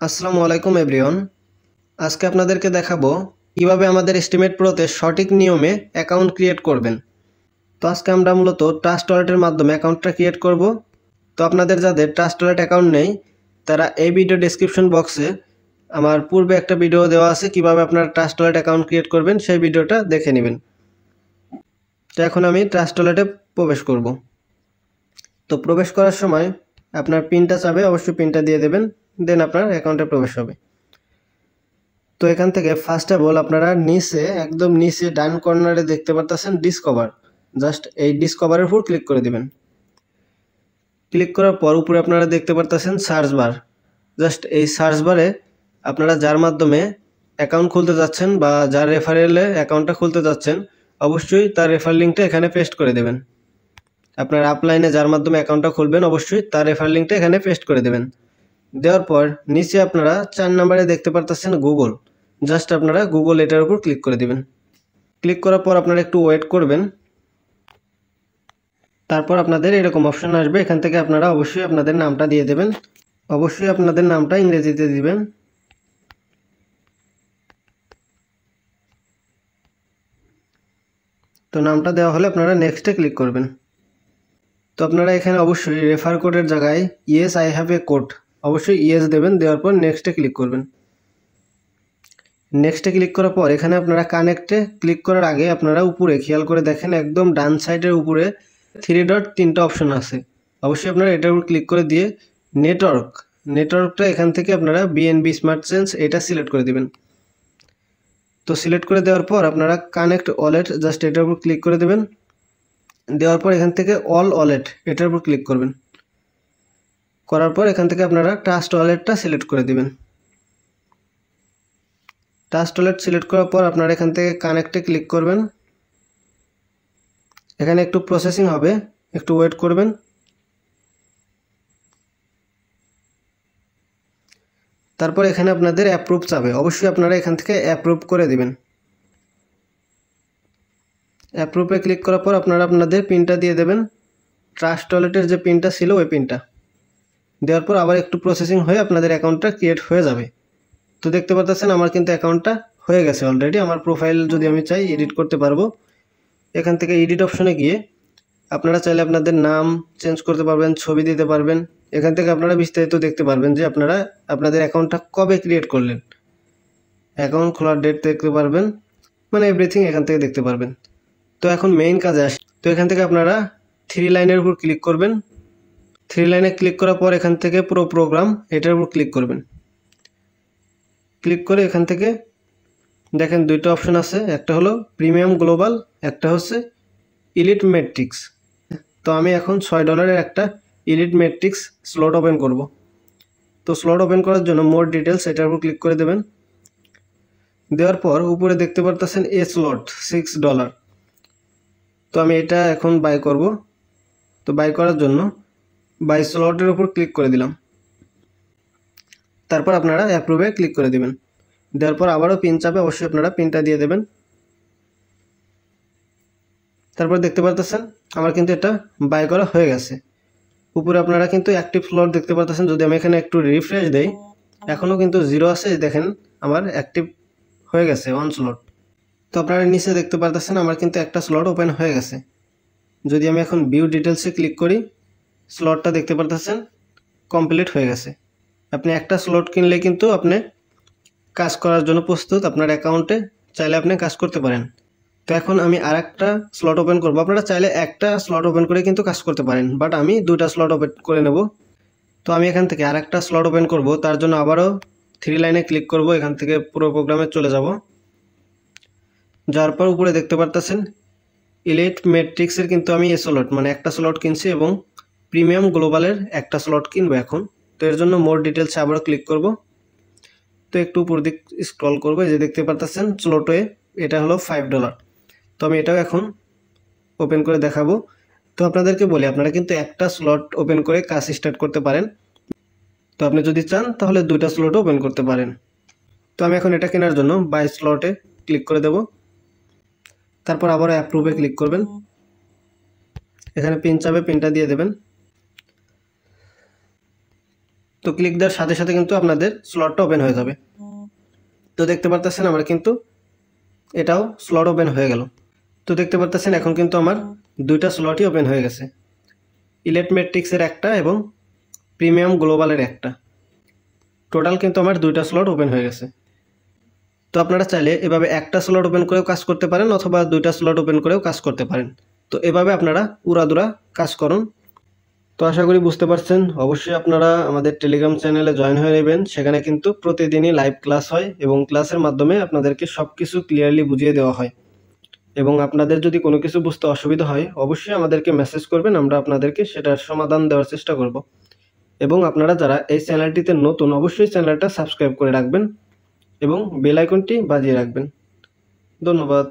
আসসালামু আলাইকুম এভরিওয়ান। আজকে আপনাদেরকে দেখাবো কিভাবে আমাদের এস্টিমেট প্রোতে সঠিক নিয়মে অ্যাকাউন্ট ক্রিয়েট করবেন। তো আজকে আমরা মূলত ট্রাস্ট ওয়ালেটের মাধ্যমে অ্যাকাউন্টটা ক্রিয়েট করব। তো আপনাদের যাদের ট্রাস্ট ওয়ালেট অ্যাকাউন্ট নেই তারা এই ভিডিও ডেসক্রিপশন বক্সে আমার পূর্বে একটা ভিডিও দেওয়া আছে কিভাবে আপনারা ট্রাস্ট ওয়ালেট অ্যাকাউন্ট ক্রিয়েট করবেন, সেই ভিডিওটা দেখে নেবেন। তো এখন আমি ট্রাস্ট ওয়ালেটে প্রবেশ করব। তো প্রবেশ করার সময় আপনার পিনটা চাবে, অবশ্যই পিনটা দিয়ে দেবেন, দেন আপনার অ্যাকাউন্টে প্রবেশ হবে। তো এখান থেকে ফার্স্ট অফ অল আপনারা নিচে একদম নিচে ডান কর্নারে দেখতে পারতেছেন ডিসকভার। জাস্ট এই ডিসকভারের উপর ক্লিক করে দিবেন। ক্লিক করার পর উপরে আপনারা দেখতে পারতেছেন সার্চ বার। জাস্ট এই সার্চ বারে আপনারা যার মাধ্যমে অ্যাকাউন্ট খুলতে যাচ্ছেন বা যার রেফারেলে অ্যাকাউন্টটা খুলতে যাচ্ছেন অবশ্যই তার রেফার লিঙ্কটা এখানে পেস্ট করে দেবেন। আপনার আপলাইনে যার মাধ্যমে অ্যাকাউন্টটা খুলবেন অবশ্যই তার রেফার লিঙ্কটা এখানে পেস্ট করে দেবেন। দেওয়ার পর নিচে আপনারা 4 নম্বরে দেখতে পারতেছেন গুগল। জাস্ট আপনারা গুগল এটার উপর ক্লিক করে দিবেন। ক্লিক করার পর আপনারা একটু ওয়েট করবেন। তারপর আপনাদের এরকম অপশন আসবে, এখান থেকে আপনারা অবশ্যই আপনাদের নামটা দিয়ে দেবেন। অবশ্যই আপনাদের নামটা ইংরেজিতে দিবেন। তো নামটা দেওয়া হলে আপনারা নেক্সটে ক্লিক করবেন। তো আপনারা এখানে অবশ্যই রেফার কোডের জায়গায় yes I have a code অবশ্যই ইয়েস দেবেন। দেওয়ার পর নেক্সটে ক্লিক করবেন। নেক্সটে ক্লিক করার পর এখানে আপনারা কানেক্টে ক্লিক করার আগে আপনারা উপরে খেয়াল করে দেখেন, একদম ডান সাইডের উপরে 3 ডট 3টা অপশন আছে। অবশ্যই আপনারা এটার উপর ক্লিক করে দিয়ে নেটওয়ার্কটা এখান থেকে আপনারা বিএনবি স্মার্ট চেঞ্জ এটা সিলেক্ট করে দিবেন। তো সিলেক্ট করে দেওয়ার পর আপনারা কানেক্ট ওয়ালেট জাস্ট এটার উপর ক্লিক করে দেবেন। দেওয়ার পর এখান থেকে অল ওয়ালেট এটার উপর ক্লিক করবেন। করার পর এখান থেকে আপনারা ট্রাস্ট ওয়ালেটটা সিলেক্ট করে দিবেন। ট্রাস্ট ওয়ালেট সিলেক্ট করার পর আপনারা এখান থেকে কানেক্টে ক্লিক করবেন। এখানে একটু প্রসেসিং হবে, একটু ওয়েট করবেন। তারপর এখানে আপনাদের অ্যাপ্রুভ চাবে, অবশ্যই আপনারা এখান থেকে অ্যাপ্রুভ করে দিবেন। অ্যাপ্রুভে ক্লিক করার পর আপনারা আপনাদের পিনটা দিয়ে দেবেন। ট্রাস্ট ওয়ালেটের যে পিনটা ছিল ওই পিনটা দেওয়ার পর আবার একটু প্রসেসিং হয়ে আপনাদের অ্যাকাউন্টটা ক্রিয়েট হয়ে যাবে। তো দেখতে পাচ্ছেন আমার কিন্তু অ্যাকাউন্টটা হয়ে গেছে অলরেডি। আমার প্রোফাইল যদি আমি চাই এডিট করতে পারবো। এখান থেকে এডিট অপশনে গিয়ে আপনারা চাইলে আপনাদের নাম চেঞ্জ করতে পারবেন, ছবি দিতে পারবেন। এখান থেকে আপনারা বিস্তারিত দেখতে পারবেন যে আপনারা আপনাদের অ্যাকাউন্টটা কবে ক্রিয়েট করলেন, অ্যাকাউন্ট খোলার ডেট দেখতে পারবেন, মানে এভরিথিং এখান থেকে দেখতে পারবেন। তো এখন মেইন কাজে আসি। তো এখান থেকে আপনারা 3 লাইনের উপর ক্লিক করবেন। 3 লাইনে ক্লিক করার পর এখান থেকে পুরো প্রোগ্রাম এটার উপর ক্লিক করবেন। ক্লিক করে এখান থেকে দেখেন 2টা অপশন আছে, একটা হলো প্রিমিয়াম গ্লোবাল, একটা হচ্ছে ইলিট ম্যাট্রিক্স। তো আমি এখন $6 একটা ইলিট ম্যাট্রিক্স স্লট ওপেন করব। তো স্লট ওপেন করার জন্য মোর ডিটেলস এটার উপর ক্লিক করে দেবেন। দেওয়ার পর উপরে দেখতে পারতেছেন এ স্লট $6। তো আমি এটা এখন বাই করব। তো বাই করার জন্য বাই স্লটের উপর ক্লিক করে দিলাম। তারপর আপনারা অ্যাপ্রুভে ক্লিক করে দিবেন। দেওয়ার পর আবারও পিন চাপে, অবশ্যই আপনারা পিনটা দিয়ে দেবেন। তারপর দেখতে পারতেছেন আমার কিন্তু এটা বাই করা হয়ে গেছে। উপরে আপনারা কিন্তু অ্যাক্টিভ স্লট দেখতে পারতেছেন। যদি আমি এখানে একটু রিফ্রেশ দেই এখনও কিন্তু 0 আছে, দেখেন আমার অ্যাক্টিভ হয়ে গেছে 1 স্লট। তো আপনারা নিচে দেখতে পারতেছেন আমার কিন্তু একটা স্লট ওপেন হয়ে গেছে। যদি আমি এখন ভিউ ডিটেলসে ক্লিক করি স্লটটা দেখতে পারতেছেন কমপ্লিট হয়ে গেছে। আপনি একটা স্লট কিনলে কিন্তু আপনি কাজ করার জন্য প্রস্তুত, আপনার অ্যাকাউন্টে চাইলে আপনি কাজ করতে পারেন। তো এখন আমি আরেকটা স্লট ওপেন করব। আপনারা চাইলে একটা স্লট ওপেন করে কিন্তু কাজ করতে পারেন, বাট আমি 2টা স্লট ওপেন করে নেব। তো আমি এখান থেকে আরেকটা স্লট ওপেন করব, তার জন্য আবারও 3 লাইনে ক্লিক করব। এখান থেকে পুরো প্রোগ্রামে চলে যাব। যার পর উপরে দেখতে পারতেছেন ইলিট ম্যাট্রিক্সের কিন্তু আমি স্লট মানে একটা স্লট কিনছি এবং প্রিমিয়াম গ্লোবালের একটা স্লট কিনবো এখন। তো এর জন্য মোর ডিটেলসে আবারও ক্লিক করব। তো একটু উপর দিক স্ক্রল করবো, এই যে দেখতে পারতেছেন স্লটে এটা হলো $5। তো আমি এটাও এখন ওপেন করে দেখাবো। তো আপনাদেরকে বলি আপনারা কিন্তু একটা স্লট ওপেন করে কাজ স্টার্ট করতে পারেন। তো আপনি যদি চান তাহলে 2টা স্লটও ওপেন করতে পারেন। তো আমি এখন এটা কেনার জন্য বাই স্লটে ক্লিক করে দেব। তারপর আবার অ্যাপ্রুভে ক্লিক করবেন। এখানে পিন চাবে, পিনটা দিয়ে দেবেন। তো ক্লিক দেওয়ার সাথে সাথে কিন্তু আপনাদের স্লটটা ওপেন হয়ে যাবে। তো দেখতে পারতেছেন আমার কিন্তু এটাও স্লট ওপেন হয়ে গেল। তো দেখতে পারতেছেন এখন কিন্তু আমার দুইটা স্লটই ওপেন হয়ে গেছে, ইলেট ম্যাট্রিক্সের একটা এবং প্রিমিয়াম গ্লোবালের একটা। টোটাল কিন্তু আমার দুইটা স্লট ওপেন হয়ে গেছে। তো আপনারা চাইলে এভাবে একটা স্লট ওপেন করেও কাজ করতে পারেন অথবা দুইটা স্লট ওপেন করেও কাজ করতে পারেন। তো এভাবে আপনারা উড়াদুরা কাজ করুন। তো আশা করি বুঝতে পারছেন। অবশ্যই আপনারা আমাদের টেলিগ্রাম চ্যানেলে জয়েন হয়ে নেবেন, সেখানে কিন্তু প্রতিদিনই লাইভ ক্লাস হয় এবং ক্লাসের মাধ্যমে আপনাদেরকে সব কিছু ক্লিয়ারলি বুঝিয়ে দেওয়া হয়। এবং আপনাদের যদি কোনো কিছু বুঝতে অসুবিধা হয় অবশ্যই আমাদেরকে মেসেজ করবেন, আমরা আপনাদেরকে সেটার সমাধান দেওয়ার চেষ্টা করব। এবং আপনারা যারা এই চ্যানেলটিতে নতুন অবশ্যই চ্যানেলটা সাবস্ক্রাইব করে রাখবেন এবং বেল আইকনটি বাজিয়ে রাখবেন। ধন্যবাদ।